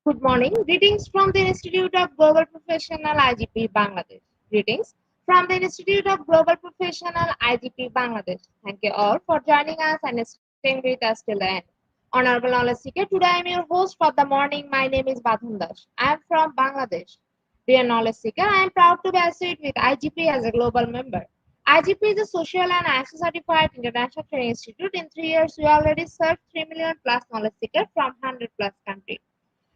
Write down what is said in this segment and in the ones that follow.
Good morning. Greetings from the Institute of Global Professional IGP Bangladesh. Greetings from the Institute of Global Professional IGP Bangladesh. Thank you all for joining us and staying with us till the end. Honorable Knowledge Seeker, today I am your host for the morning. My name is Badhun Das. I am from Bangladesh. Dear Knowledge Seeker, I am proud to be associated with IGP as a global member. IGP is a social and ISO certified international training institute. In 3 years, we already served 3 million plus knowledge seekers from 100 plus countries.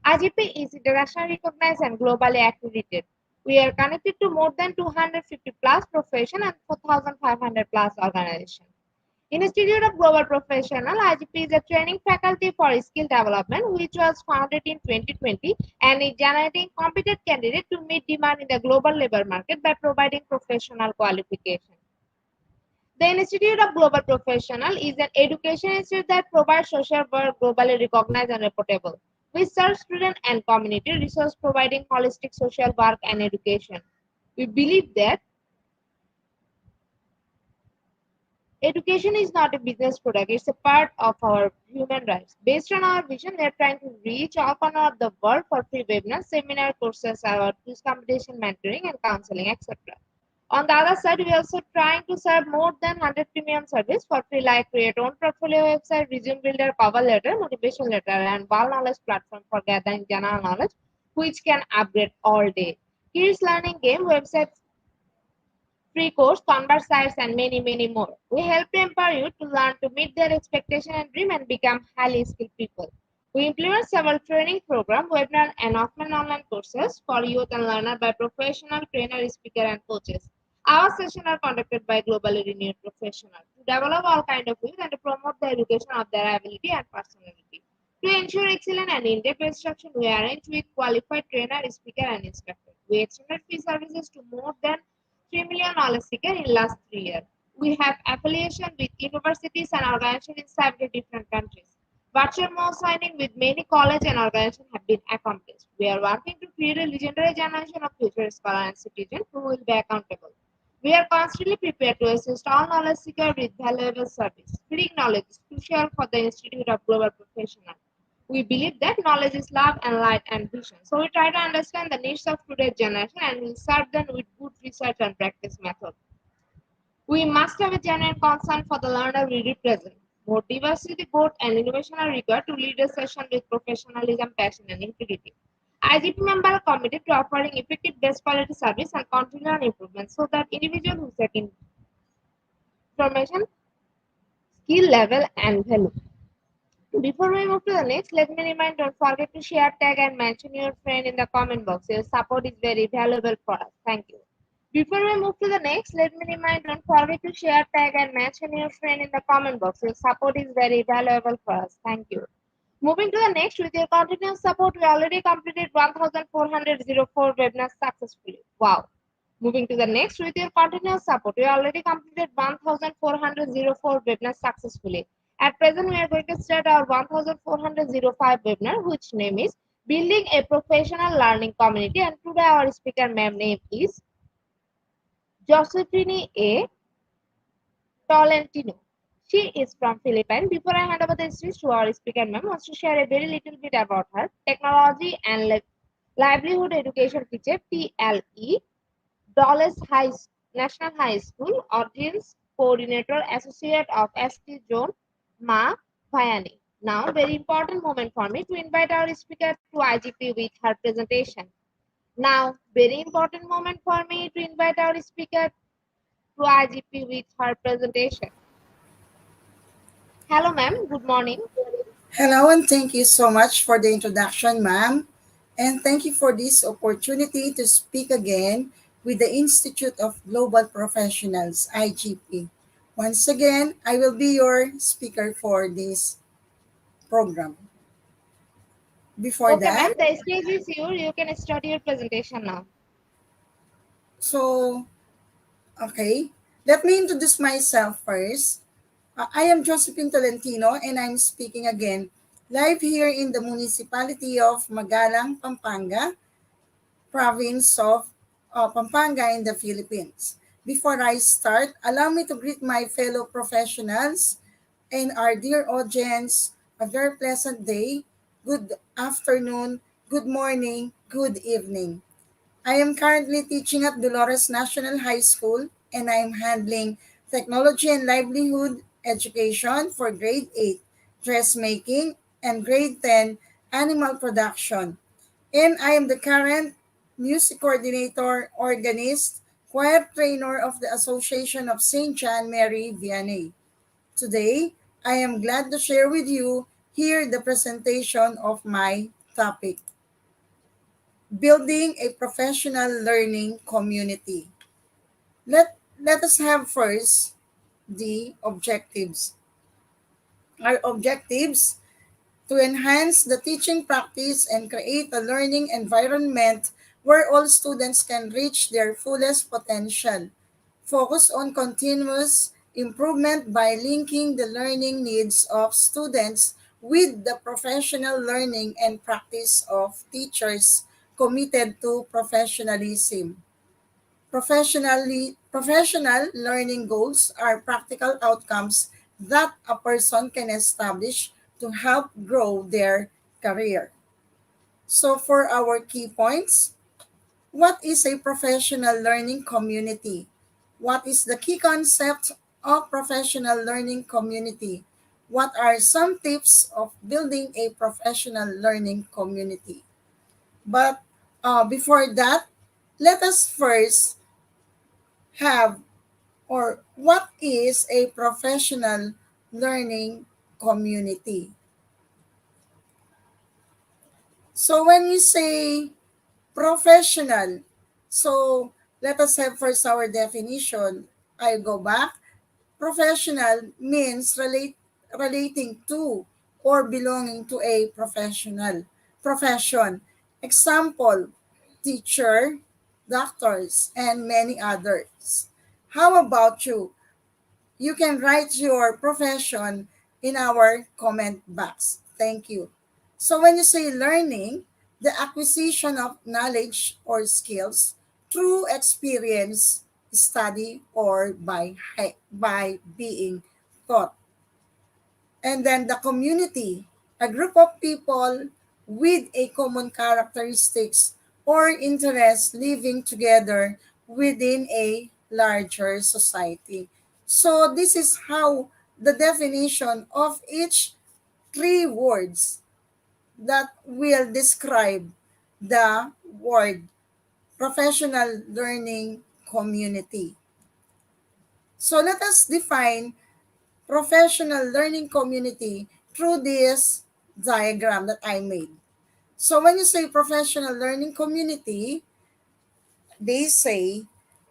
IGP is internationally recognized and globally accredited. We are connected to more than 250 plus professions and 4,500 plus organizations. Institute of Global Professional IGP is a training faculty for skill development which was founded in 2020 and is generating competent candidates to meet demand in the global labor market by providing professional qualification. The Institute of Global Professional is an education institute that provides social work globally recognized and reputable. We serve student and community resource providing holistic social work and education. We believe that education is not a business product, it's a part of our human rights. Based on our vision, we are trying to reach all corners of the world for free webinars, seminar courses about quiz competition, mentoring, and counseling, etc. On the other side, we are also trying to serve more than 100 premium service for free like create own portfolio website, resume builder, cover letter, motivation letter, and Wall Knowledge platform for gathering general knowledge, which can upgrade all day. Kids learning game websites, free course, convert sites, and many more. We help empower you to learn to meet their expectation and dream and become highly skilled people. We implement several training programs, webinar, and offline online courses for youth and learner by professional trainers, speakers, and coaches. Our sessions are conducted by globally renowned professionals to develop all kinds of youth and to promote the education of their ability and personality. To ensure excellent and in-depth instruction, we arrange with qualified trainer, speaker, and instructor. We extended free services to more than 3 million knowledge seekers in last 3 years. We have affiliation with universities and organizations in several different countries. Virtual mock signing with many colleges and organizations have been accomplished. We are working to create a legendary generation of future scholars and citizens who will be accountable. We are constantly prepared to assist all knowledge seekers with valuable service. Spreading knowledge is crucial for the Institute of Global Professionals. We believe that knowledge is love and light and vision. So we try to understand the needs of today's generation and will serve them with good research and practice methods. We must have a genuine concern for the learner we represent. More diversity, growth, and innovation are required to lead a session with professionalism, passion, and integrity. IGP member are committed to offering effective best quality service and continual improvement so that individuals who set information, skill level and value. Before we move to the next, let me remind don't forget to share, tag, and mention your friend in the comment box. Your support is very valuable for us. Thank you. Before we move to the next, let me remind don't forget to share, tag, and mention your friend in the comment box. Your support is very valuable for us. Thank you. Moving to the next, with your continuous support, we already completed 1404 webinars successfully. Wow. Moving to the next, with your continuous support, we already completed 1404 webinars successfully. At present, we are going to start our 1405 webinar, which name is Building a Professional Learning Community. And today, our speaker ma'am name is Josephine A. Tolentino. She is from Philippines. Before I hand over the stage to our speaker, ma'am wants to share a very little bit about her technology and livelihood education teacher TLE, Dulles National High School audience coordinator associate of ST Zone Ma Bhayani. Now, very important moment for me to invite our speaker to IGP with her presentation. Now, very important moment for me to invite our speaker to IGP with her presentation. Hello, ma'am. Good morning. Hello, and thank you so much for the introduction, ma'am. And thank you for this opportunity to speak again with the Institute of Global Professionals, IGP. Once again, I will be your speaker for this program. Before Okay, ma'am. that, The stage is yours. You can start your presentation now. so, okay, let me introduce myself first. I am Josephine Tolentino, and I'm speaking again live here in the municipality of Magalang, Pampanga, province of Pampanga in the Philippines. Before I start, allow me to greet my fellow professionals and our dear audience a very pleasant day, good afternoon, good morning, good evening. I am currently teaching at Dolores National High School and I am handling technology and livelihood education for grade 8 dressmaking and grade 10 animal production. And I am the current music coordinator, organist, choir trainer of the Association of St. John Mary Vianney. Today, I am glad to share with you here the presentation of my topic, building a professional learning community. Let us have first the objectives. Our objectives to enhance the teaching practice and create a learning environment where all students can reach their fullest potential. Focus on continuous improvement by linking the learning needs of students with the professional learning and practice of teachers committed to professionalism. Professional learning goals are practical outcomes that a person can establish to help grow their career. So, for our key points, what is a professional learning community? What is the key concept of professional learning community? What are some tips of building a professional learning community? But before that, let us first have, or what is a professional learning community? So when you say professional, so let us have first our definition. I go back. Professional means relating to or belonging to a professional profession. Example, teacher, doctors, and many others. How about you? You can write your profession in our comment box. Thank you. So when you say learning, the acquisition of knowledge or skills through experience, study, or by being taught. And then the community, a group of people with a common characteristics or interests living together within a larger society. So this is how the definition of each three words that will describe the word professional learning community. So let us define professional learning community through this diagram that I made. So when you say professional learning community, they say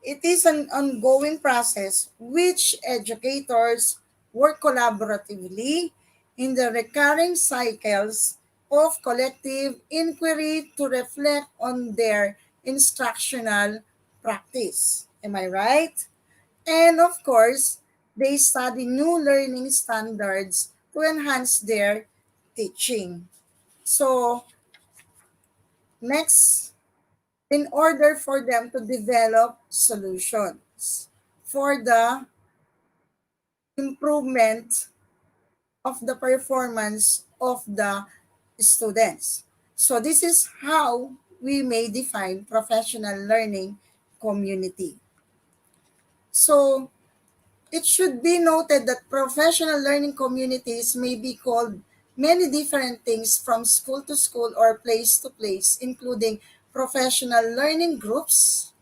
it is an ongoing process which educators work collaboratively in the recurring cycles of collective inquiry to reflect on their instructional practice. Am I right? And of course, they study new learning standards to enhance their teaching. So, next, in order for them to develop solutions for the improvement of the performance of the students. So, this is how we may define professional learning community. So, it should be noted that professional learning communities may be called many different things from school to school or place to place, including professional learning groups,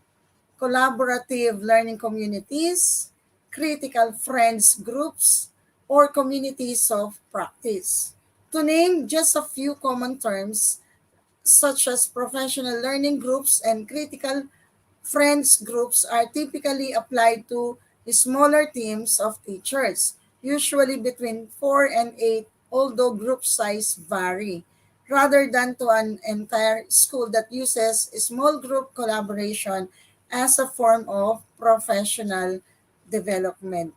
collaborative learning communities, critical friends groups, or communities of practice. To name just a few common terms, such as professional learning groups and critical friends groups are typically applied to smaller teams of teachers, usually between 4 and 8, although group size vary, rather than to an entire school that uses small group collaboration as a form of professional development.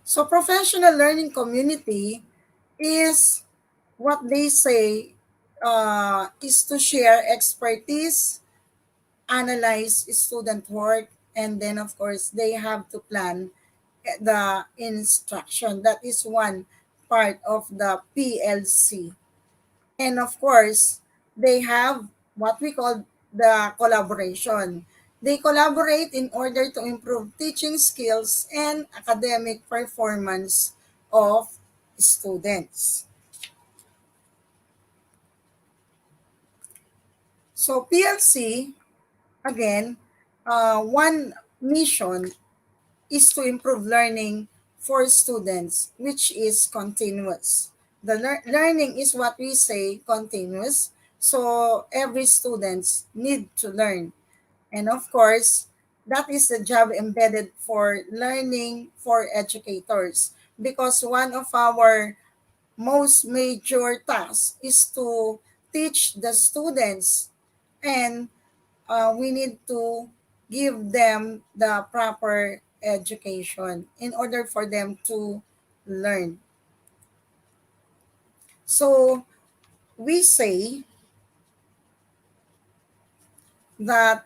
So professional learning community is what they say is to share expertise, analyze student work, and then of course they have to plan the instruction. That is one part of the PLC. And of course, they have what we call the collaboration. They collaborate in order to improve teaching skills and academic performance of students. So PLC, again, one mission is to improve learning for students, which is continuous. The learning is what we say continuous. So every students need to learn. And of course, that is the job embedded for learning for educators, because one of our most major tasks is to teach the students, and we need to give them the proper education in order for them to learn. So we say that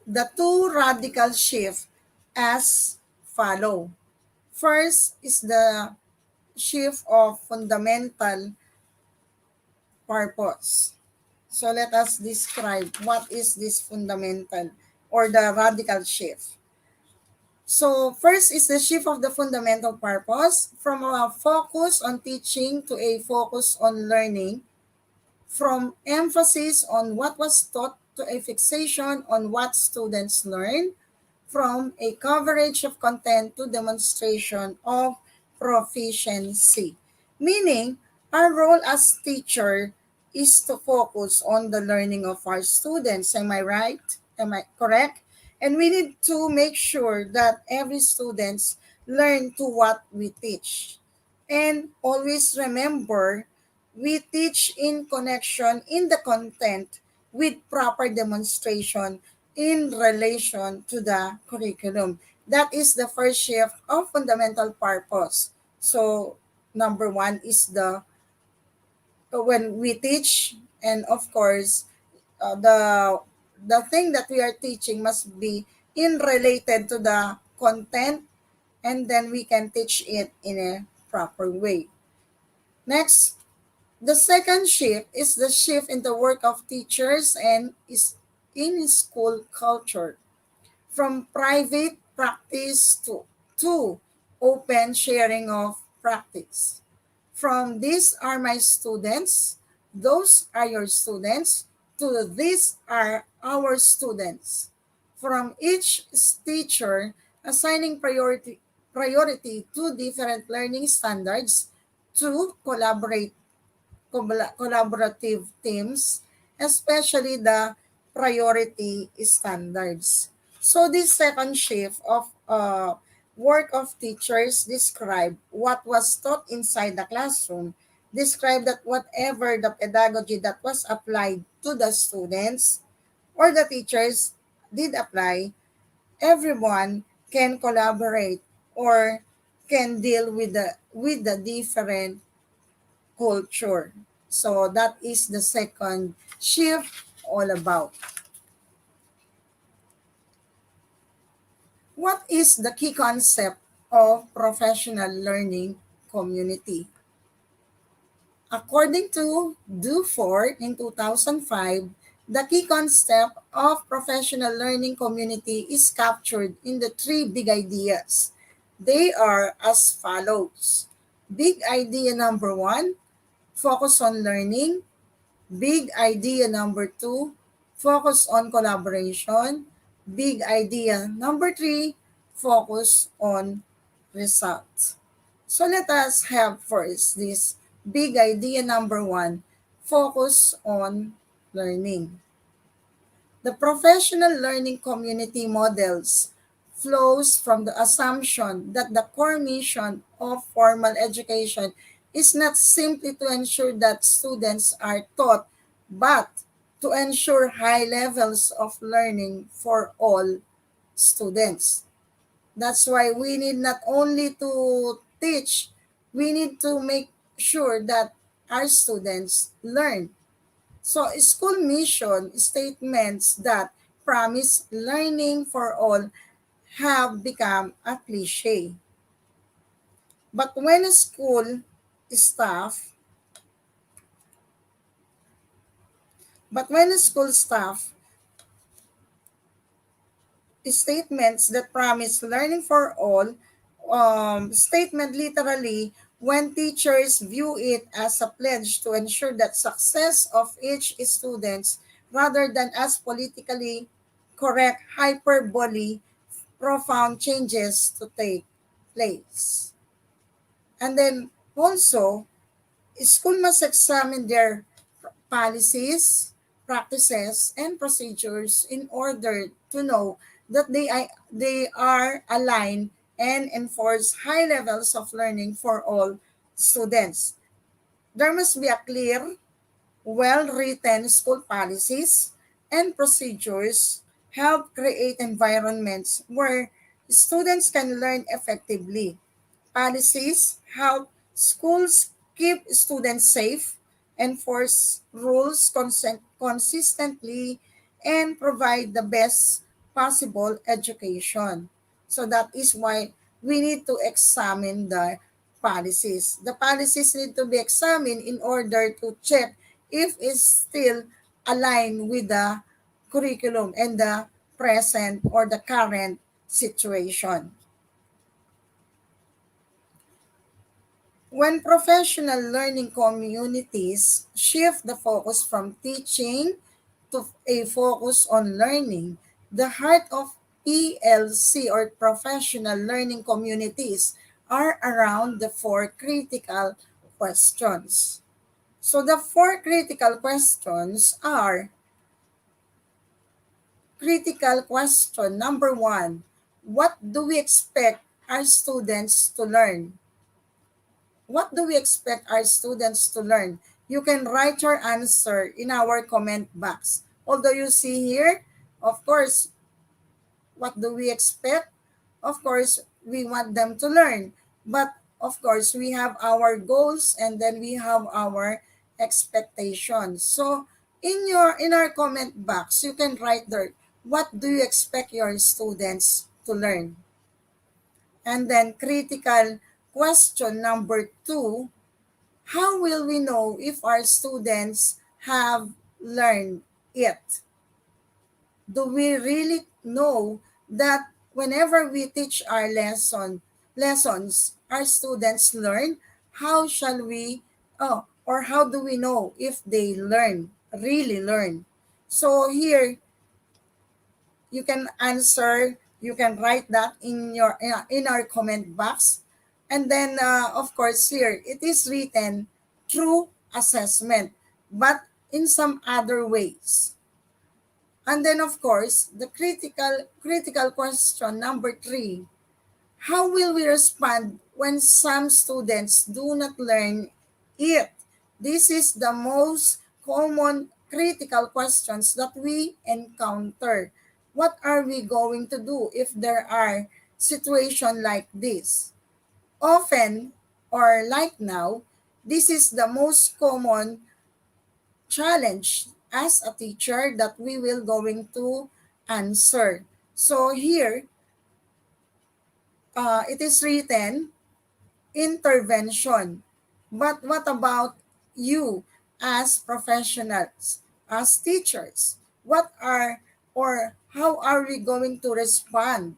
the two radical shift as follow. First is the shift of fundamental purpose. So let us describe what is this fundamental or the radical shift. So first is the shift of the fundamental purpose from a focus on teaching to a focus on learning, from emphasis on what was taught to a fixation on what students learn, from a coverage of content to demonstration of proficiency. Meaning, our role as teacher is to focus on the learning of our students. Am I right? Am I correct? And we need to make sure that every students learn to what we teach. And always remember, we teach in connection in the content with proper demonstration in relation to the curriculum. That is the first shift of fundamental purpose. So, number one is the when we teach, and of course, the thing that we are teaching must be in related to the content, and then we can teach it in a proper way. Next, the second shift is the shift in the work of teachers and is in school culture, from private practice to open sharing of practice, from these are my students, those are your students, to these are our students. From each teacher assigning priority to different learning standards to collaborative teams, especially the priority standards. So this second shift of work of teachers describe what was taught inside the classroom, describe that whatever the pedagogy that was applied to the students or the teachers did apply, everyone can collaborate or can deal with the different culture. So that is the second shift all about. What is the key concept of professional learning community? According to Dufour in 2005, the key concept of professional learning community is captured in the three big ideas. They are as follows. Big idea number one, focus on learning. Big idea number two, focus on collaboration. Big idea number three, focus on results. So let us have first this big idea number one, focus on learning. The professional learning community models flows from the assumption that the core mission of formal education is not simply to ensure that students are taught, but to ensure high levels of learning for all students. That's why we need not only to teach, we need to make sure that our students learn. So, school mission statements that promise learning for all have become a cliche. But when a staff, but when a school staff statements that promise learning for all, statement literally when teachers view it as a pledge to ensure that success of each student rather than as politically correct hyperbole, profound changes to take place. And then also, school must examine their policies, practices, and procedures in order to know that they are aligned and enforce high levels of learning for all students. There must be a clear, well-written school policies and procedures help create environments where students can learn effectively. Policies help schools keep students safe, enforce rules consistently, and provide the best possible education. So that is why we need to examine the policies. The policies need to be examined in order to check if it's still aligned with the curriculum and the present or the current situation. When professional learning communities shift the focus from teaching to a focus on learning, the heart of PLC or professional learning communities are around the four critical questions. So the four critical questions are critical question number one, what do we expect our students to learn? What do we expect our students to learn? You can write your answer in our comment box. Although you see here, of course, what do we expect? Of course, we want them to learn. But of course, we have our goals and then we have our expectations. So in our comment box, you can write there, what do you expect your students to learn? And then critical question number two, how will we know if our students have learned it? Do we really know that whenever we teach our lessons, our students learn? how shall we, or how do we know if they really learn? So here, you can answer, you can write that in your in our comment box. And then, of course, here, it is written through assessment, but in some other ways. And then, of course, the critical question number 3: how will we respond when some students do not learn it? This is the most common critical questions that we encounter. What are we going to do if there are situations like this? Often, or like now, this is the most common challenge as a teacher that we will going to answer. So here, it is written intervention. But what about you as professionals, as teachers? What are, or how are we going to respond?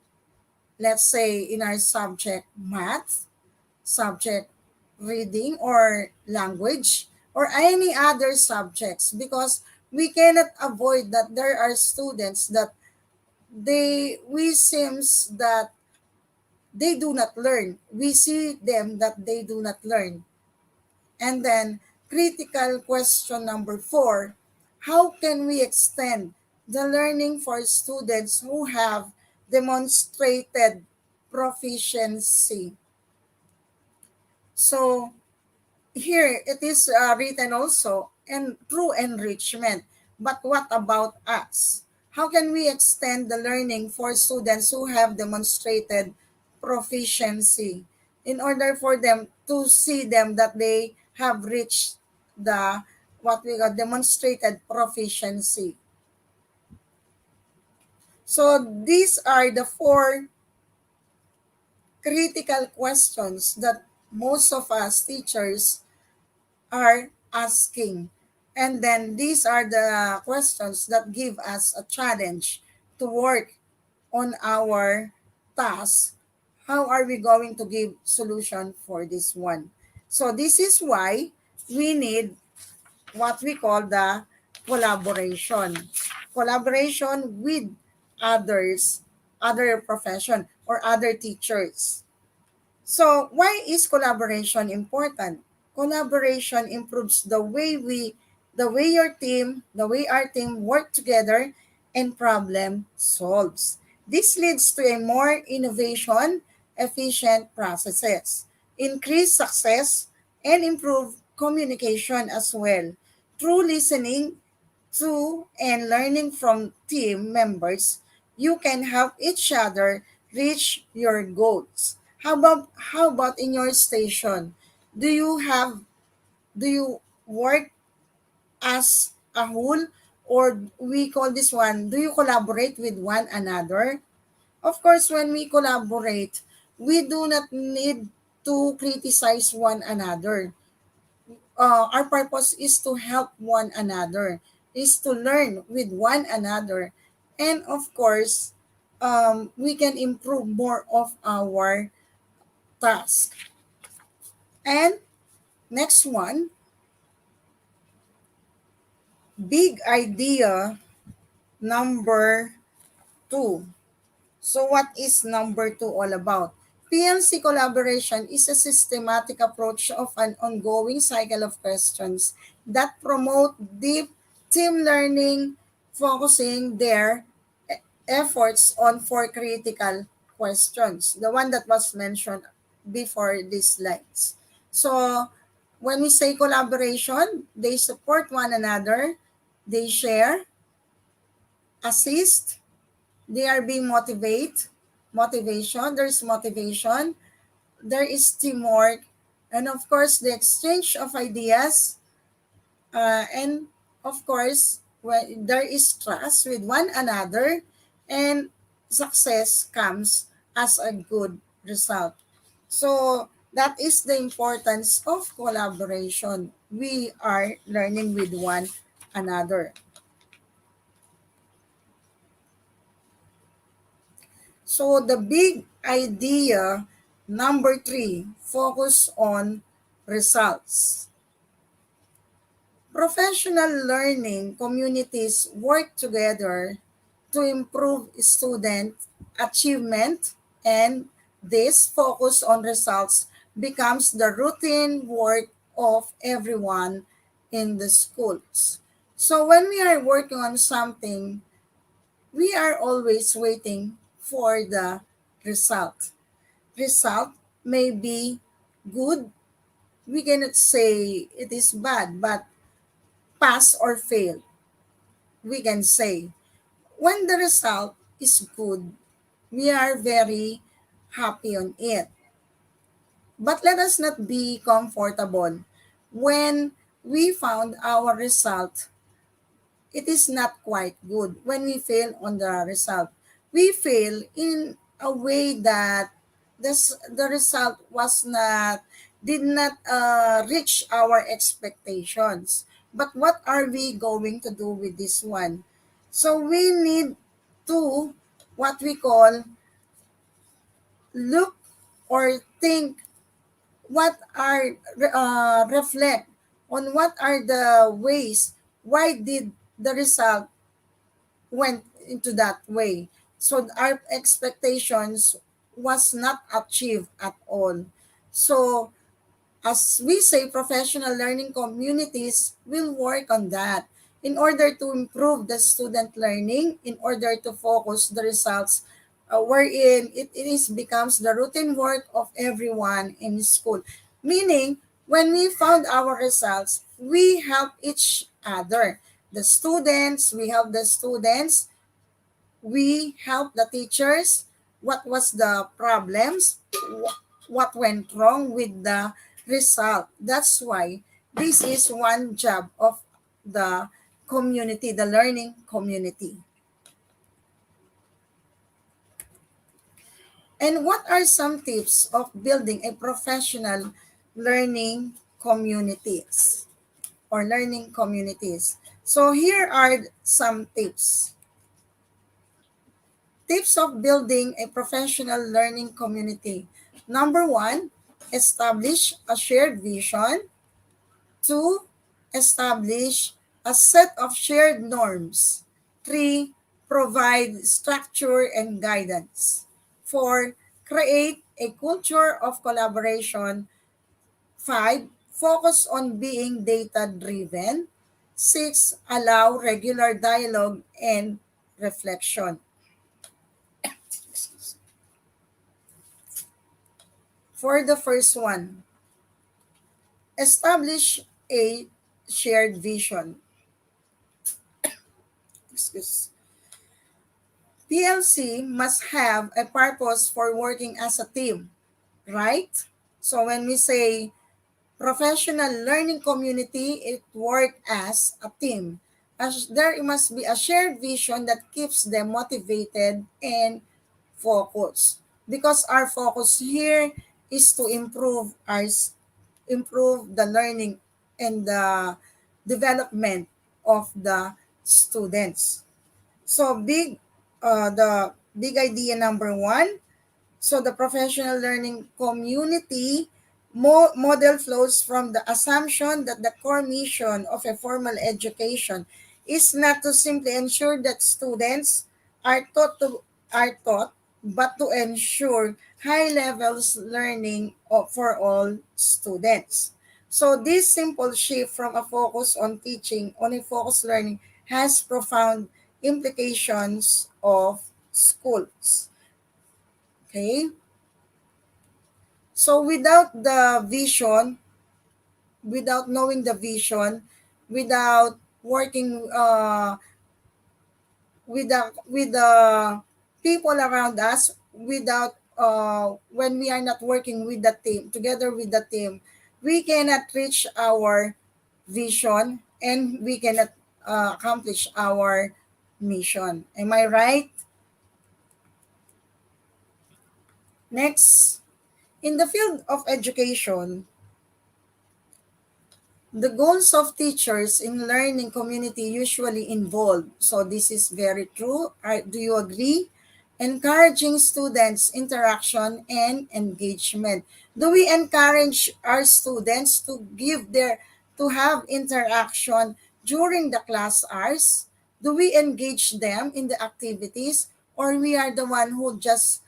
Let's say in our subject math, subject reading or language, or any other subjects, because we cannot avoid that there are students that we seems that they do not learn. We see them that they do not learn. And then critical question number 4: how can we extend the learning for students who have demonstrated proficiency? So here it is written also, and through enrichment. But what about us? How can we extend the learning for students who have demonstrated proficiency in order for them to see them that they have reached the what we got demonstrated proficiency? So these are the 4 critical questions that most of us teachers are asking. And then these are the questions that give us a challenge to work on our task. How are we going to give solution for this one? So this is why we need what we call the collaboration. Collaboration with others, other profession or other teachers. So, why is collaboration important? Collaboration improves the way the way our team work together and problem solves. This leads to a more innovation, efficient processes, increased success, and improved communication as well. Through listening to and learning from team members, you can help each other reach your goals. How about in your station? Do you have do you work as a whole, or we call this one, do you collaborate with one another? Of course, when we collaborate, we do not need to criticize one another. Our purpose is to help one another, is to learn with one another. And of course, we can improve more of our task. And next one, big idea number 2. So what is number 2 all about? PLC collaboration is a systematic approach of an ongoing cycle of questions that promote deep team learning, focusing their efforts on 4 critical questions, the one that was mentioned before these slides. So when we say collaboration, they support one another, they share, assist, they are being motivation, there is teamwork, and of course the exchange of ideas, and of course when there is trust with one another, and success comes as a good result. So that is the importance of collaboration. We are learning with one another. So the big idea number 3, focus on results. Professional learning communities work together to improve student achievement, and this focus on results becomes the routine work of everyone in the schools. So when we are working on something, we are always waiting for the result. Result may be good. We cannot say it is bad, but pass or fail, we can say. When the result is good, we are very happy on it. But let us not be comfortable. When we found our result, it is not quite good. When we fail on the result, we fail in a way that the result was not did not reach our expectations. But what are we going to do with this one? So we need to what we call look or think what are reflect on what are the ways why did the result went into that way. So our expectations was not achieved at all. So as we say, professional learning communities will work on that in order to improve the student learning, in order to focus the results wherein it is becomes the routine work of everyone in school. Meaning, when we found our results, we help each other. We help the students, we help the teachers, what was the problems, what went wrong with the result. That's why this is one job of the community, the learning community. And what are some tips of building a professional learning communities or learning communities? So here are some tips. Tips of building a professional learning community. Number one, establish a shared vision. Two, establish a set of shared norms. Three, provide structure and guidance. Four, create a culture of collaboration. Five, focus on being data driven. Six, allow regular dialogue and reflection. For the first one, establish a shared vision. Excuse. PLC must have a purpose for working as a team, right? So when we say professional learning community, it work as a team. As there must be a shared vision that keeps them motivated and focused. Because our focus here is to improve the learning and the development of the students. So the big idea number one. So the professional learning community model flows from the assumption that the core mission of a formal education is not to simply ensure that students are taught, but to ensure high levels learning for all students. So this simple shift from a focus on teaching on a focused learning has profound implications of schools. Okay? So without the vision, without knowing the vision, without working with the people around us, without when we are not working with the team, together with the team, we cannot reach our vision and we cannot accomplish our mission. Am I right? Next, in the field of education, the goals of teachers in learning community usually involve, so this is very true. Do you agree? encouraging students' interaction and engagement. Do we encourage our students to have interaction during the class hours? Do we engage them in the activities, or we are the one who just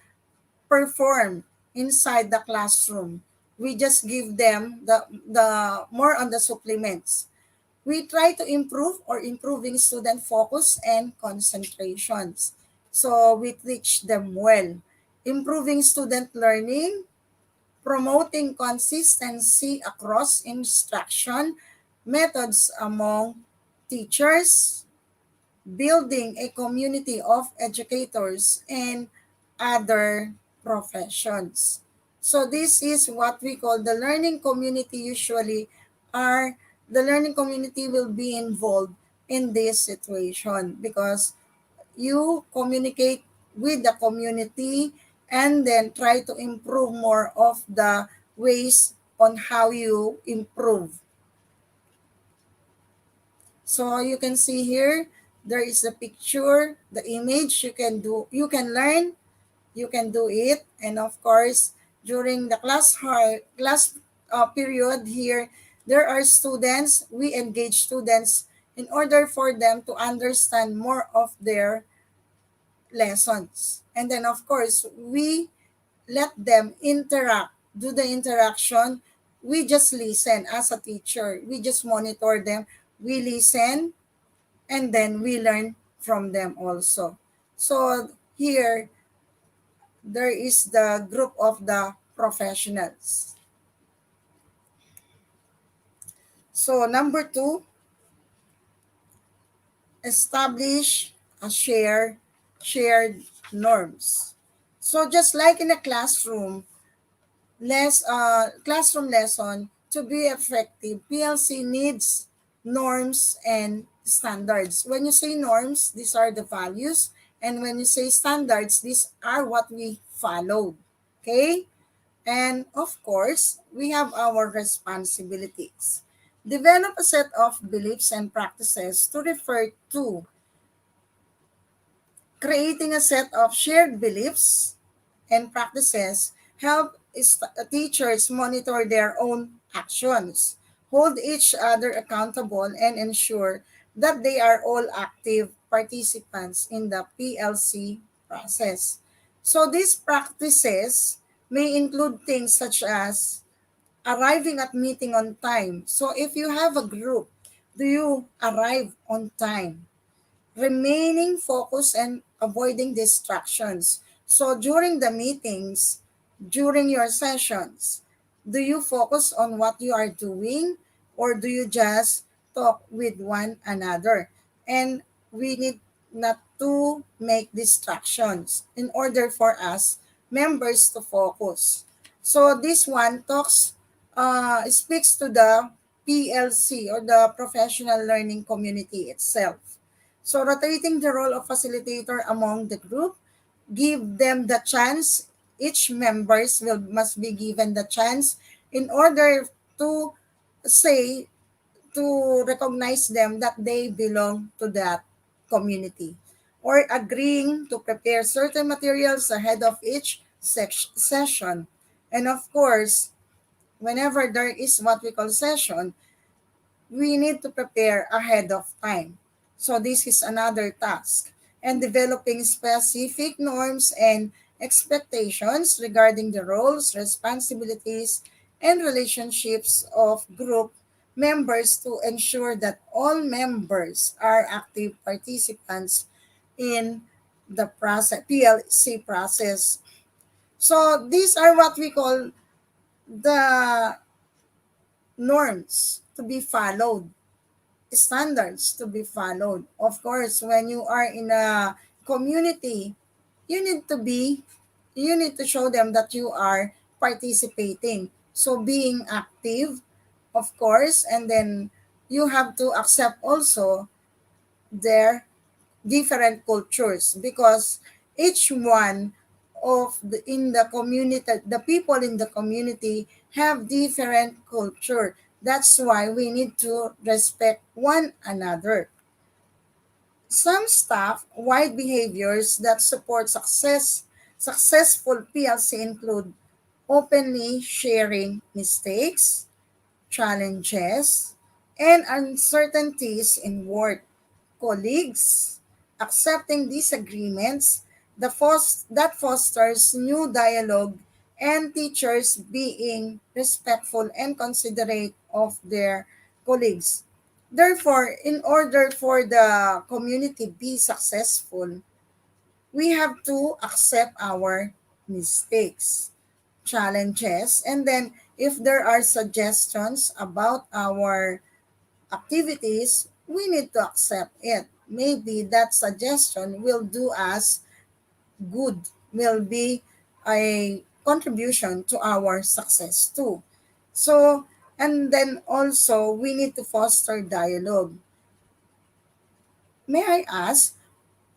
perform inside the classroom? We just give them the more on the supplements. We try to improve or improving student focus and concentrations. So we teach them well. Improving student learning, promoting consistency across instruction methods among teachers, building a community of educators and other professions. So this is what we call the learning community. Usually are the learning community will be involved in this situation because you communicate with the community and then try to improve more of the ways on how you improve. So you can see here, there is the picture, the image. You can learn, you can do it. And of course, during the class period here, there are students, we engage students in order for them to understand more of their lessons. And then of course, we let them interact, do the interaction. We just listen as a teacher. We just monitor them. We listen and then we learn from them also. So here, there is the group of the professionals. So number two, establish a shared norms. So just like in a classroom lesson, to be effective, PLC needs norms and standards. When you say norms, these are the values. And when you say standards, these are what we followed. Okay? And of course, we have our responsibilities. Develop a set of beliefs and practices to refer to creating a set of shared beliefs and practices help teachers monitor their own actions, hold each other accountable, and ensure that they are all active participants in the PLC process. So these practices may include things such as arriving at meeting on time. So if you have a group, do you arrive on time? Remaining focused and avoiding distractions. So during the meetings, during your sessions, do you focus on what you are doing or do you just talk with one another? And we need not to make distractions in order for us members to focus. So this one speaks to the PLC or the professional learning community itself. So rotating the role of facilitator among the group, give them the chance. Each members will must be given the chance in order to say to recognize them that they belong to that community, or agreeing to prepare certain materials ahead of each session. And of course, whenever there is what we call session, we need to prepare ahead of time. So this is another task. And developing specific norms and expectations regarding the roles, responsibilities, and relationships of group members to ensure that all members are active participants in the process, PLC process. So these are what we call the norms to be followed, standards to be followed. Of course, when you are in a community, you need to be you need to show them that you are participating. So being active, of course, and then you have to accept also their different cultures because each one of the community, the people in the community have different culture. That's why we need to respect one another. Some staff-wide behaviors that support successful PLC include openly sharing mistakes, challenges, and uncertainties in work, colleagues, accepting disagreements that fosters new dialogue, and teachers being respectful and considerate of their colleagues. Therefore, in order for the community be successful, we have to accept our mistakes, challenges, and then if there are suggestions about our activities, we need to accept it. Maybe that suggestion will do us good, will be a contribution to our success too. So, and then also we need to foster dialogue. May I ask,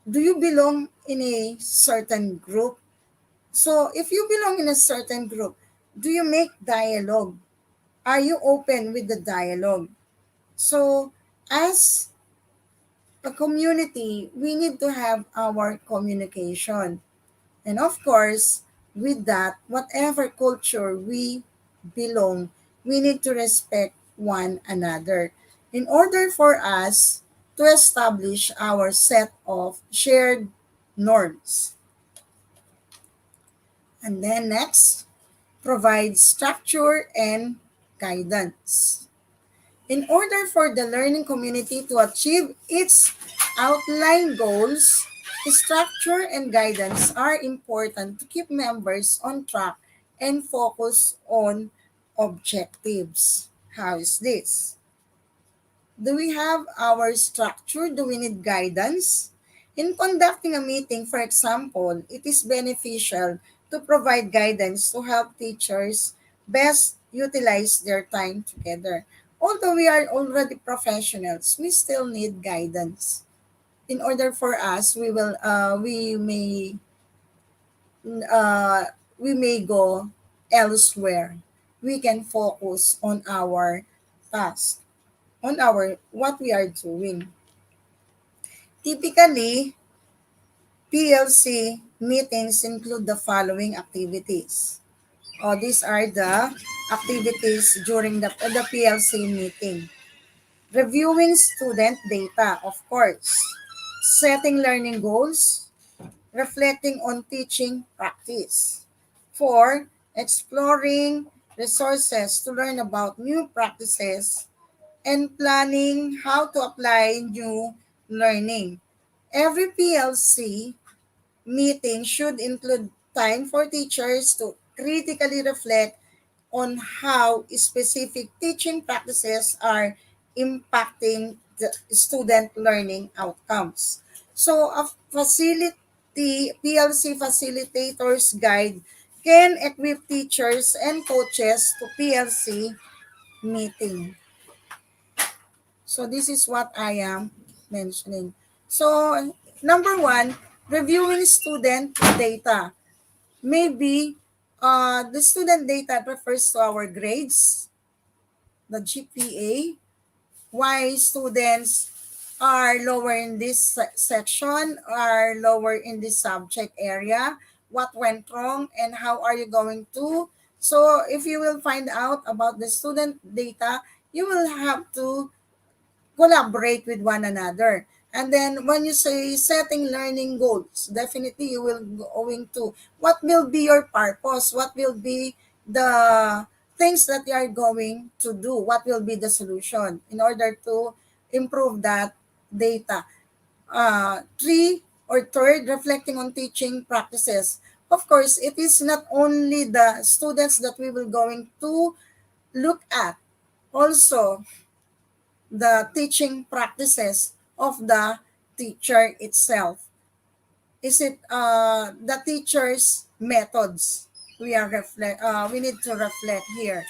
do you belong in a certain group? So, if you belong in a certain group, do you make dialogue? Are you open with the dialogue? So, as a community, we need to have our communication. And of course, with that, whatever culture we belong, we need to respect one another in order for us to establish our set of shared norms. And then next, provide structure and guidance. In order for the learning community to achieve its outlined goals, structure and guidance are important to keep members on track and focus on objectives. How is this? Do we have our structure? Do we need guidance? In conducting a meeting, for example, it is beneficial to provide guidance to help teachers best utilize their time together. Although we are already professionals, we still need guidance. In order for us, uh, we may go elsewhere. We can focus on our task, on our what we are doing. Typically, PLC meetings include the following activities. These are the activities during the PLC meeting. Reviewing student data, of course. Setting learning goals. Reflecting on teaching practice. 4. Exploring resources to learn about new practices and planning how to apply new learning. Every PLC meeting should include time for teachers to critically reflect on how specific teaching practices are impacting the student learning outcomes. So a PLC facilitators guide can equip teachers and coaches to PLC meeting. So this is what I am mentioning. So number one, reviewing student data. Maybe the student data refers to our grades, the GPA, why students are lower in this section, are lower in this subject area, what went wrong, and how are you going to. So if you will find out about the student data, you will have to collaborate with one another. And then when you say setting learning goals, definitely you will going to what will be your purpose, what will be the things that you are going to do, what will be the solution in order to improve that data. Three or third, reflecting on teaching practices. Of course, it is not only the students that we will going to look at. Also, the teaching practices of the teacher itself. Is it the teacher's methods? We need to reflect here.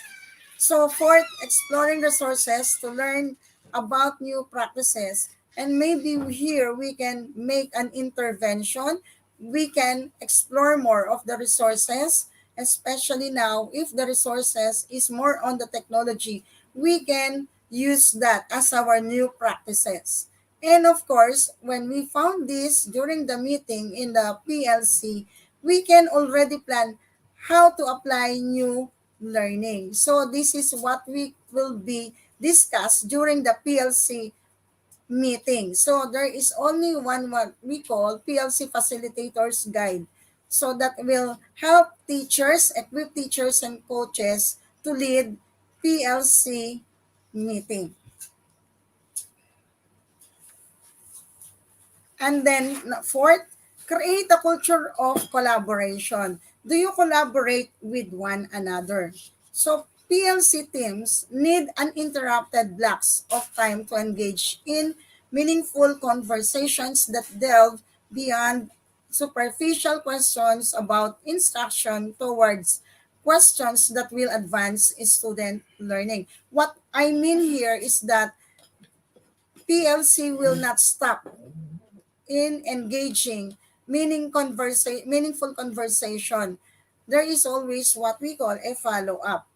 So fourth, exploring resources to learn about new practices. And maybe here we can make an intervention. We can explore more of the resources, especially now if the resources is more on the technology. We can use that as our new practices. And of course, when we found this during the meeting in the PLC, we can already plan how to apply new learning. So this is what we will be discussed during the PLC meeting. So there is only one what we call PLC Facilitators Guide. So that will help teachers, equip teachers and coaches to lead PLC meeting. And then fourth, create a culture of collaboration. Do you collaborate with one another? So PLC teams need uninterrupted blocks of time to engage in meaningful conversations that delve beyond superficial questions about instruction towards questions that will advance student learning. What I mean here is that PLC will not stop in engaging meaningful conversation. There is always what we call a follow-up.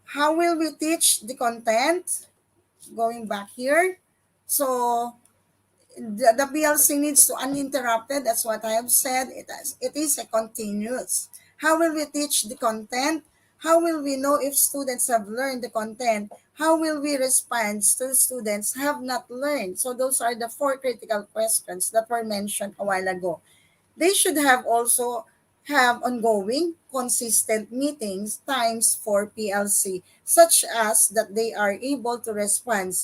How will we teach the content? Going back here. So the PLC needs to uninterrupted. That's what I have said. It is a continuous. How will we teach the content? How will we know if students have learned the content? How will we respond to students have not learned? So those are the four critical questions that were mentioned a while ago. They should have also have ongoing, consistent meetings times for PLC, such as that they are able to respond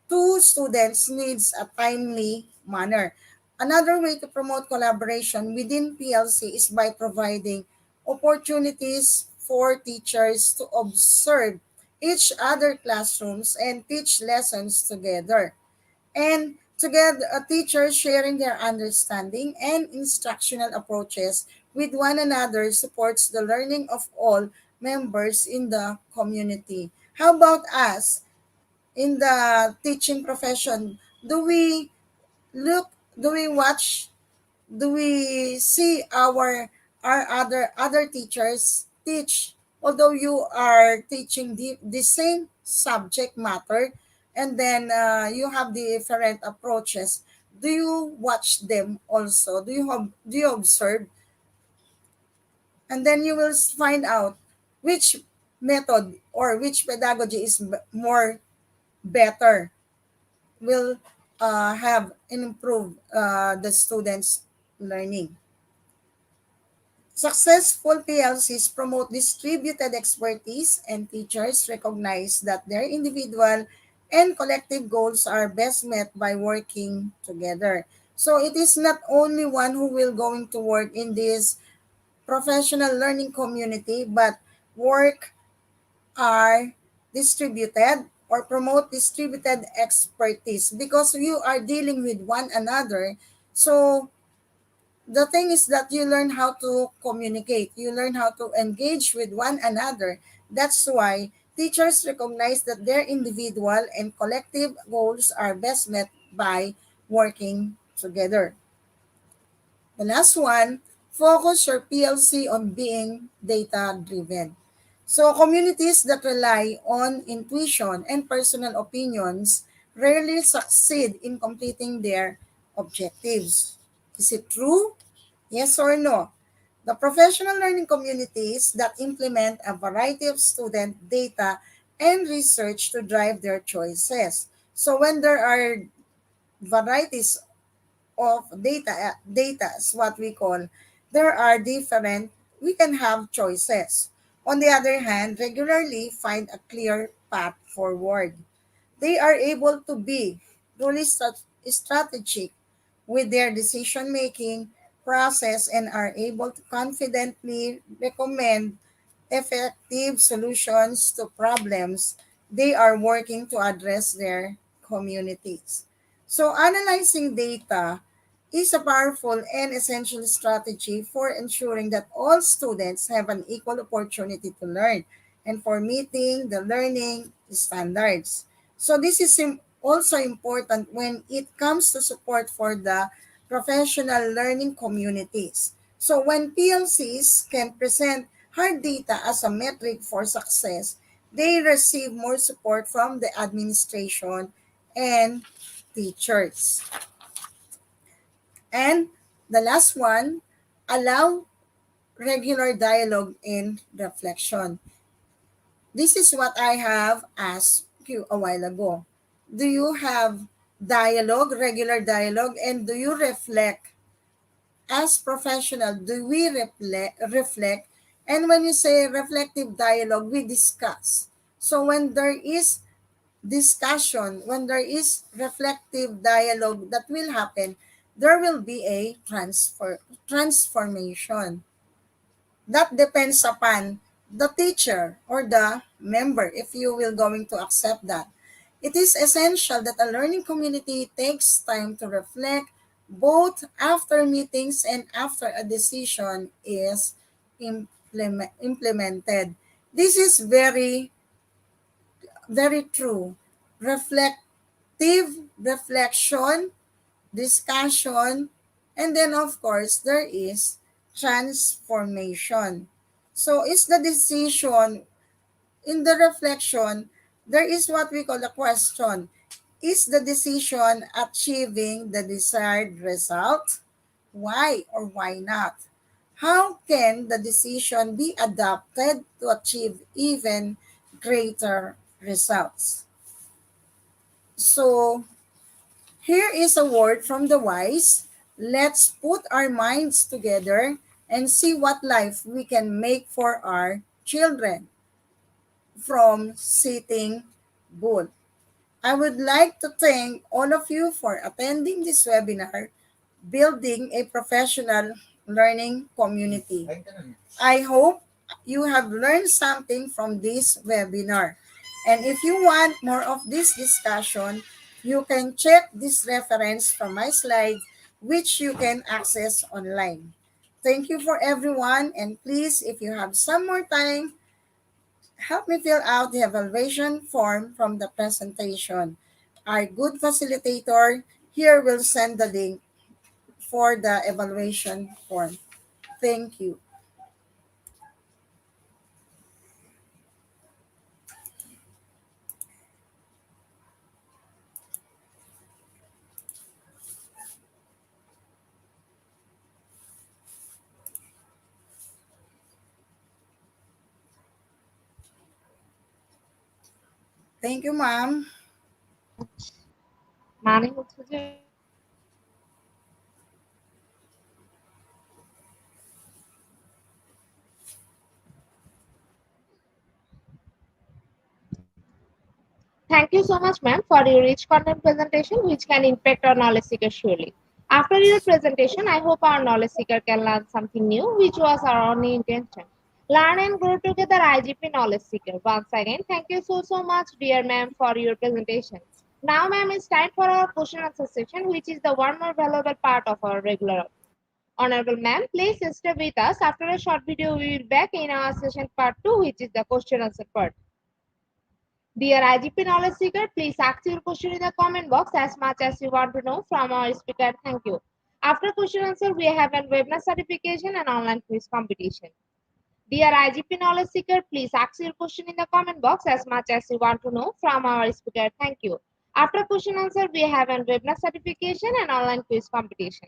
to students' needs a timely manner. Another way to promote collaboration within PLC is by providing opportunities for teachers to observe each other classrooms and teach lessons together. And together, teachers sharing their understanding and instructional approaches with one another supports the learning of all members in the community. How about us in the teaching profession? Do we look, do we watch, do we see our other teachers teach, although you are teaching the same subject matter, and then you have different approaches? Do you watch them also? Do you observe? And then you will find out which method or which pedagogy is more better, will have and improve the students learning. Successful PLCs promote distributed expertise, and teachers recognize that their individual and collective goals are best met by working together. So it is not only one who will going to work in this professional learning community, but work are distributed or promote distributed expertise because you are dealing with one another. So the thing is that you learn how to communicate, you learn how to engage with one another. That's why teachers recognize that their individual and collective goals are best met by working together. The last one, focus your PLC on being data driven. So communities that rely on intuition and personal opinions rarely succeed in completing their objectives. Is it true? Yes or no? The professional learning communities that implement a variety of student data and research to drive their choices. So when there are varieties of data is what we call, there are different, we can have choices. On the other hand, regularly find a clear path forward. They are able to be truly strategic with their decision making process and are able to confidently recommend effective solutions to problems they are working to address their communities. So, analyzing data is a powerful and essential strategy for ensuring that all students have an equal opportunity to learn and for meeting the learning standards. So, this is also important when it comes to support for the professional learning communities. So, when PLCs can present hard data as a metric for success, they receive more support from the administration and teachers. And the last one, allow regular dialogue and reflection. This is what I have asked you a while ago. Do you have dialogue, regular dialogue, and do you reflect? As professional, do we reflect? And when you say reflective dialogue, we discuss. So when there is discussion, when there is reflective dialogue that will happen, there will be a transformation. That depends upon the teacher or the member if you will going to accept that. It is essential that a learning community takes time to reflect both after meetings and after a decision is implemented. This is very, very true. Reflective reflection, discussion, and then of course there is transformation. So is the decision in the reflection, there is what we call a question. Is the decision achieving the desired result? Why or why not? How can the decision be adapted to achieve even greater results? So here is a word from the wise. Let's put our minds together and see what life we can make for our children from Sitting Bull. I would like to thank all of you for attending this webinar, Building a Professional Learning Community. I hope you have learned something from this webinar. And if you want more of this discussion, you can check this reference from my slides, which you can access online. Thank you for everyone. And please, if you have some more time, help me fill out the evaluation form from the presentation. Our good facilitator here will send the link for the evaluation form. Thank you. Thank you, ma'am. Mani হচ্ছে যে Thank you so much, ma'am, for your rich content presentation, which can impact our knowledge seeker surely. After your presentation, I hope our knowledge seeker can learn something new, which was our only intention. Learn and grow together, IGP knowledge seeker. Once again, thank you so much, dear ma'am, for your presentation. Now, ma'am, it's time for our question answer session, which is the one more valuable part of our regular. Honorable ma'am, please stay with us. After a short video, we will be back in our session part 2, which is the question answer part. Dear IGP knowledge seeker, please ask your question in the comment box as much as you want to know from our speaker. Thank you. After question answer, we have a webinar certification and online quiz competition. Dear IGP knowledge seeker, please ask your question in the comment box as much as you want to know from our speaker. Thank you. After question answer, we have a webinar certification and online quiz competition.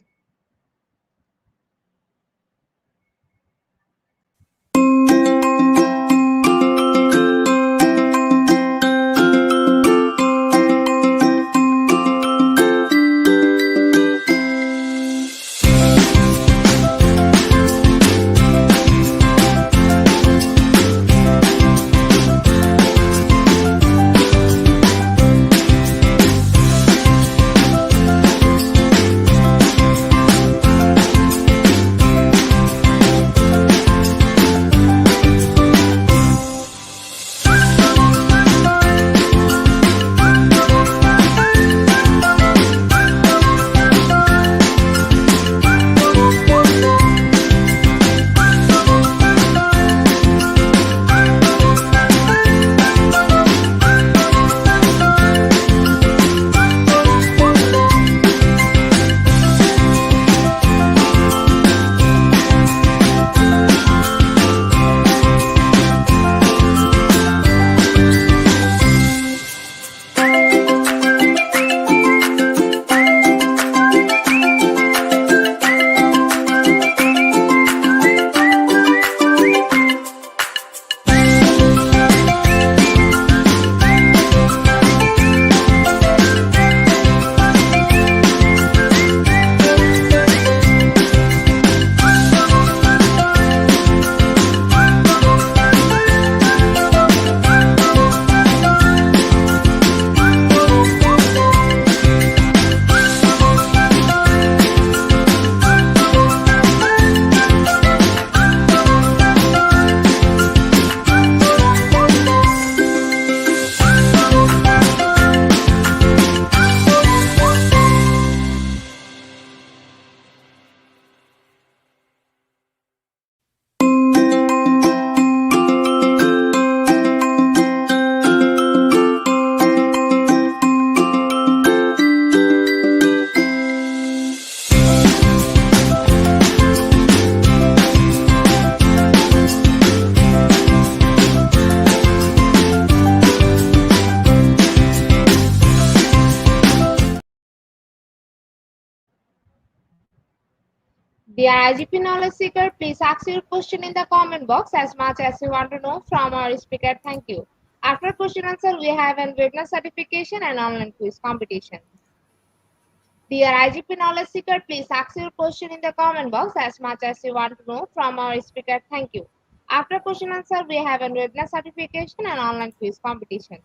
Dear IGP Knowledge Seeker, please ask your question in the comment box as much as you want to know from our speaker. Thank you. After question answer, we have a webinar certification and online quiz competition. Dear IGP Knowledge Seeker, please ask your question in the comment box as much as you want to know from our speaker. Thank you. After question answer, we have a webinar certification and online quiz competition.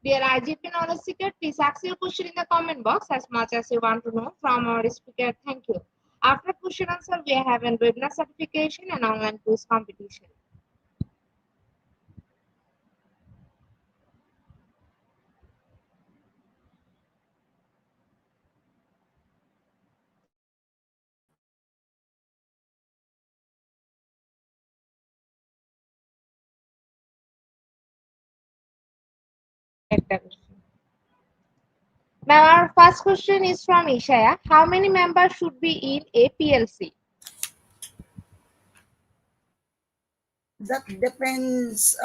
Dear IGP Knowledge Seeker, please ask your question in the comment box as much as you want to know from our speaker. Thank you. After question answer, we have a webinar certification and online quiz competition. Now, our first question is from Ishaya. How many members should be in a PLC? That depends.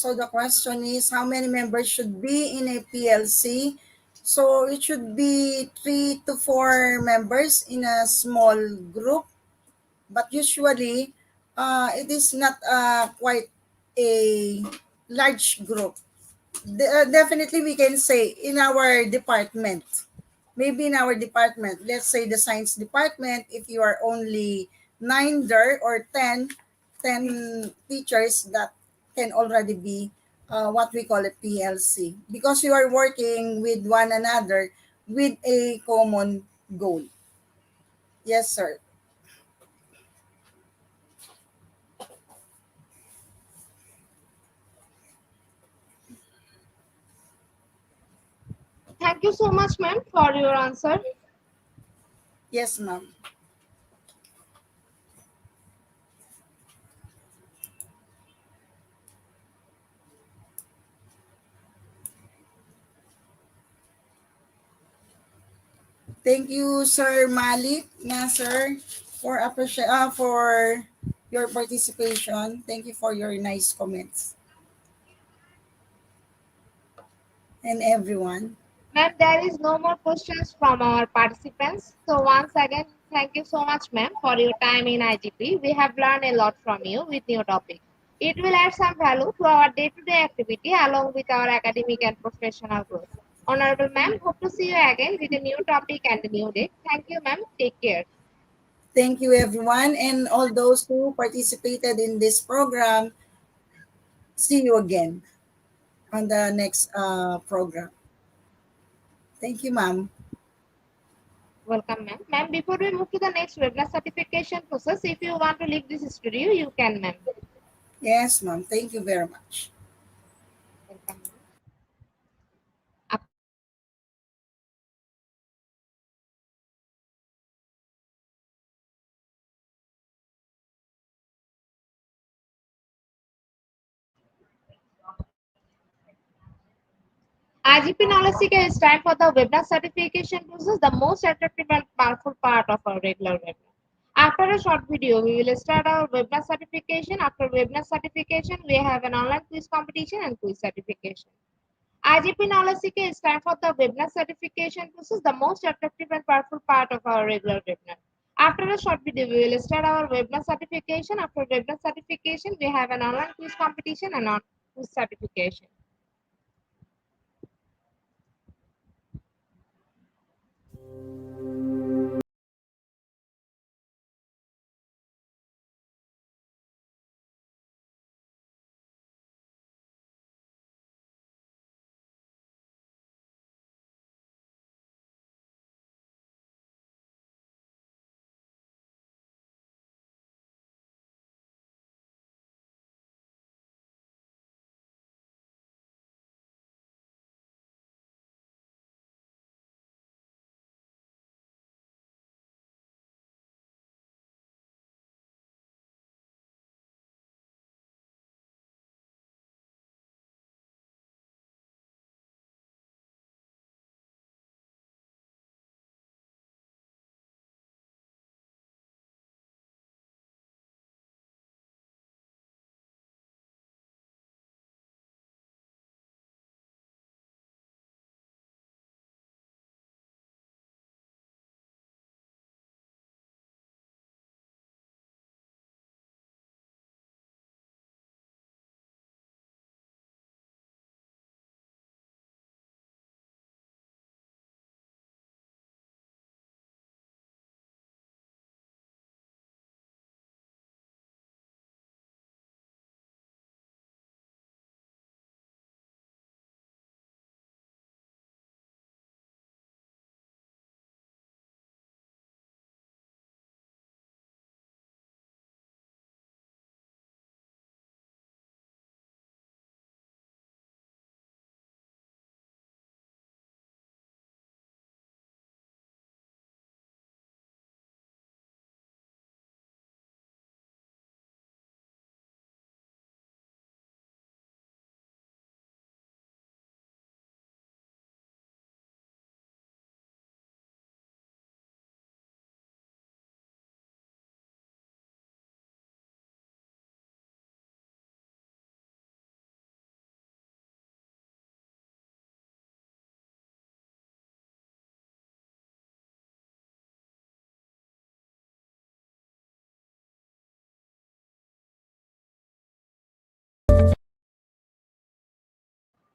So the question is how many members should be in a PLC? So it should be 3 to 4 members in a small group, but usually it is not quite a large group. Definitely, we can say in our department, maybe in our department, let's say the science department, if you are only 9 there or 10 teachers, that can already be what we call a PLC because you are working with one another with a common goal. Yes, sir. Thank you so much, ma'am, for your answer. Yes, ma'am. Thank you, Sir Malik Nasser, for your participation. Thank you for your nice comments. And everyone. Ma'am, there is no more questions from our participants. So once again, thank you so much, ma'am, for your time in IGP. We have learned a lot from you with new topic. It will add some value to our day-to-day activity along with our academic and professional growth. Honorable ma'am, hope to see you again with a new topic and a new day. Thank you, ma'am. Take care. Thank you, everyone. And all those who participated in this program, see you again on the next program. Thank you, ma'am. Welcome, ma'am. Ma'am, before we move to the next webinar certification process, if you want to leave this studio, you can, ma'am. Yes, ma'am. Thank you very much. Welcome, ma'am. IGP Knowledge Seeker is time for the webinar certification process, the most attractive and powerful part of our regular webinar. After a short video, we will start our webinar certification. After webinar certification, we have an online quiz competition and quiz certification. IGP Knowledge Seeker is time for the webinar certification process, the most attractive and powerful part of our regular webinar. After a short video, we will start our webinar certification. After webinar certification, we have an online quiz competition and on quiz certification.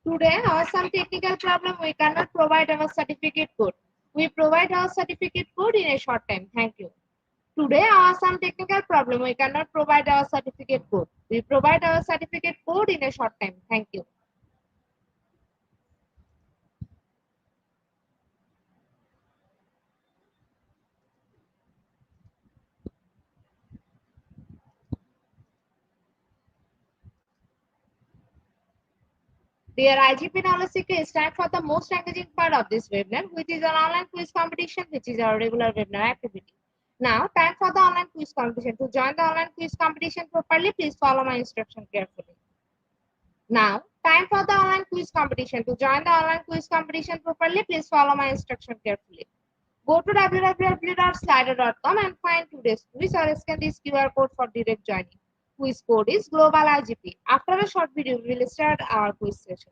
Today, our some technical problem we cannot provide our certificate code. We provide our certificate code in a short time. Thank you. Today, our some technical problem we cannot provide our certificate code. We provide our certificate code in a short time. Thank you. Dear IGP Knowledge Seeker, it's time for the most engaging part of this webinar, which is an online quiz competition, which is our regular webinar activity. Now, time for the online quiz competition. To join the online quiz competition properly, please follow my instruction carefully. Now, time for the online quiz competition. To join the online quiz competition properly, please follow my instruction carefully. Go to www.slido.com and find today's quiz or scan this QR code for direct joining. Quiz code is Global IGP. After a short video, we will start our quiz session.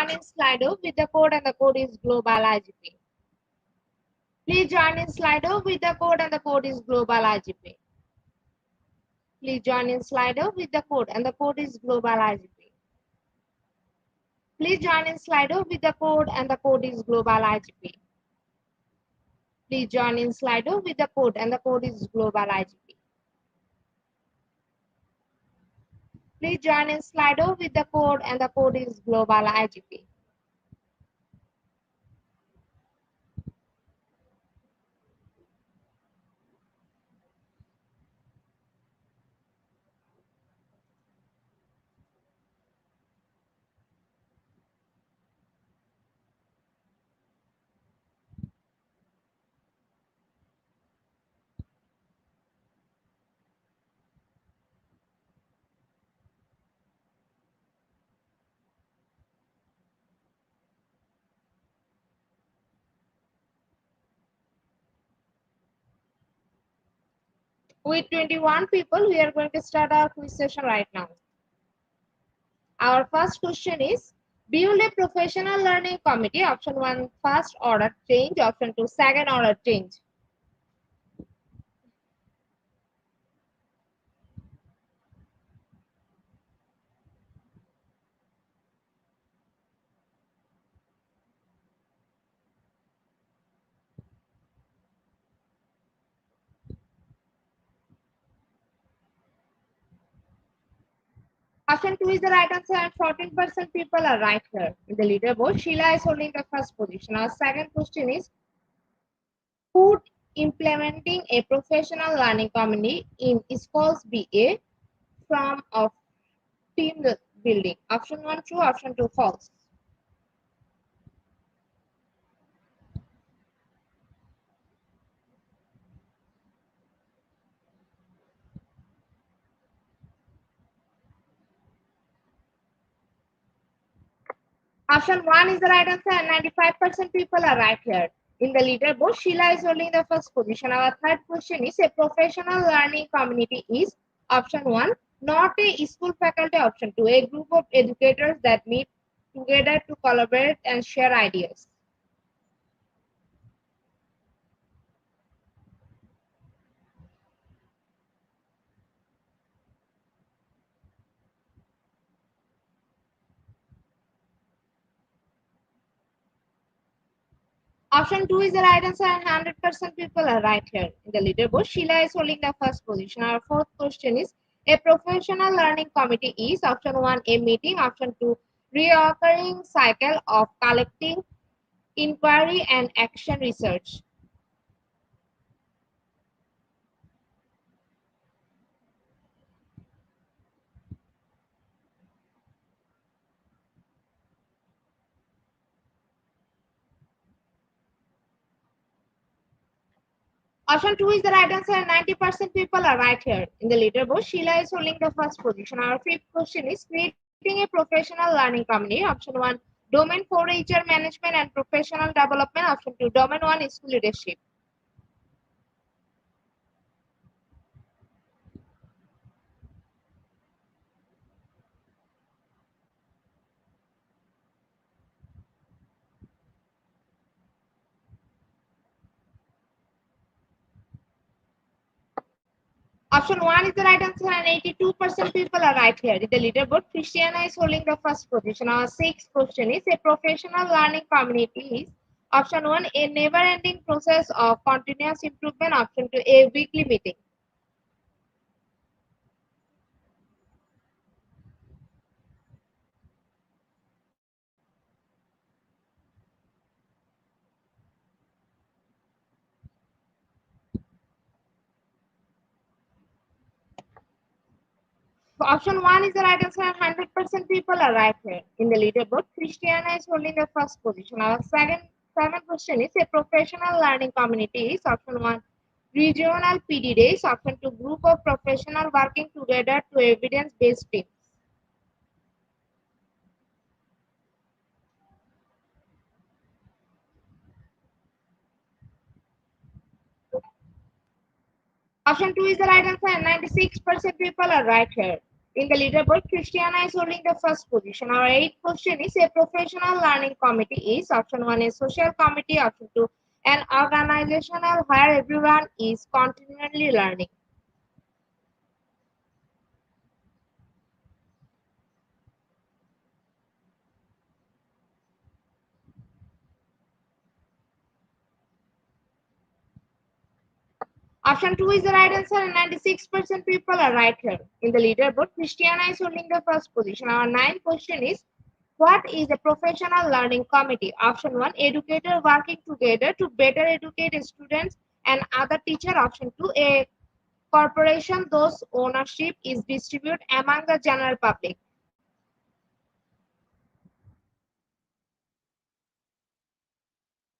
join in Slido with the code and the code is Global IGP. Please join in Slido with the code and the code is Global IGP. Please join in Slido with the code and the code is Global IGP. Please join in Slido with the code and the code is Global IGP. Please join in Slido with the code and the code is Global IGP. Please join in Slido with the code and the code is Global IGP. With 21 people, we are going to start our quiz session right now. Our first question is, build a professional learning committee. Option 1, first order change. Option 2, second order change. Option 2 is the right answer and 14% people are right here. In the leaderboard, Sheila is holding the first position. Our second question is, who implementing a professional learning community in schools BA from of team building? Option 1 true, option 2 false. Option 1 is the right answer and 95% people are right here. In the leaderboard, Sheila is holding the first position. Our third question is, a professional learning community is option 1, not a school faculty. Option 2, a group of educators that meet together to collaborate and share ideas. Option 2 is the right answer and 100% people are right here. In the leaderboard, Sheila is holding the first position. Our fourth question is, a professional learning committee is option 1, a meeting. Option 2, reoccurring cycle of collecting inquiry and action research. Option 2 is the right answer and 90% people are right here. In the leaderboard, Sheila is holding the first position. Our fifth question is, creating a professional learning community. Option 1, domain 4 HR management and professional development. Option 2, domain 1 is school leadership. Option 1 is the right answer and 82% people are right here. In the leaderboard, Christiana is holding the first position. Our sixth question is, a professional learning community is option 1, a never-ending process of continuous improvement. Option 2, a weekly meeting. So option 1 is the right answer and 100% people are right here. In the leaderboard, Christiana is holding the first position. Our seventh question is, a professional learning community is option 1, regional PD days. Option 2, group of professionals working together to evidence-based teams. Option 2 is the right answer and 96% people are right here. In the leaderboard, Christiana is holding the first position. Our eighth question is a professional learning committee is option 1 a social committee, option 2 an organizational where everyone is continually learning. Option 2 is the right answer and 96% people are right here. In the leaderboard, Christiana is holding the first position. Our ninth question is what is a professional learning committee? Option 1 educator working together to better educate students and other teacher. Option 2 a corporation whose ownership is distributed among the general public.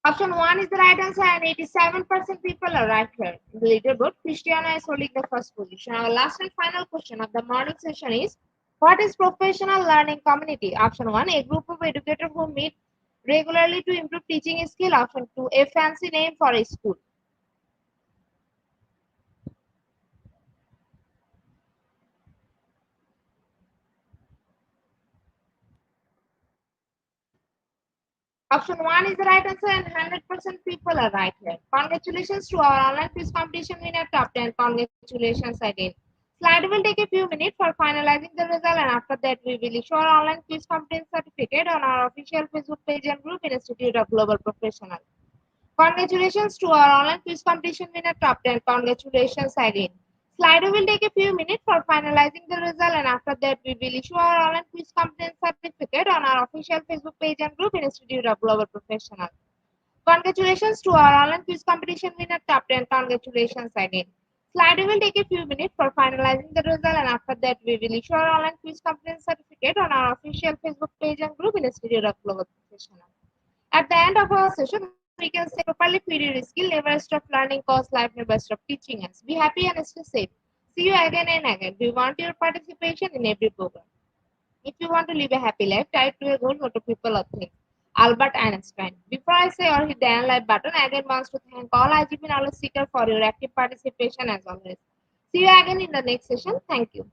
Option 1 is the right answer and 87% people are right here. In the leaderboard, Christiana is holding the first position. Our last and final question of the morning session is what is professional learning community? Option 1 a group of educators who meet regularly to improve teaching skill. Option 2 a fancy name for a school. Option 1 is the right answer and 100% people are right here. Congratulations to our online quiz competition winner top 10. Congratulations again. Slide will take a few minutes for finalizing the result and after that we will issue our online quiz competence certificate on our official Facebook page and group in Institute of Global Professional. Congratulations to our online quiz competition winner top 10. Congratulations again. Slido will take a few minutes for finalizing the result and after that we will issue our online quiz competence certificate on our official Facebook page and group in Institute of Global Professional. Congratulations to our online quiz competition winner top 10. Congratulations again. Slido will take a few minutes for finalizing the result and after that we will issue our online quiz competence certificate on our official Facebook page and group in Institute of Global Professional. At the end of our session, we can say properly feed your skill, never stop learning, cause life never stop teaching us. Be happy and stay safe. See you again and again. We want your participation in every program. If you want to live a happy life, try to a goal, not to people or things. Albert Einstein. Before I say or hit the end like button, I again wants to thank all IGP knowledge seeker for your active participation as always. See you again in the next session. Thank you.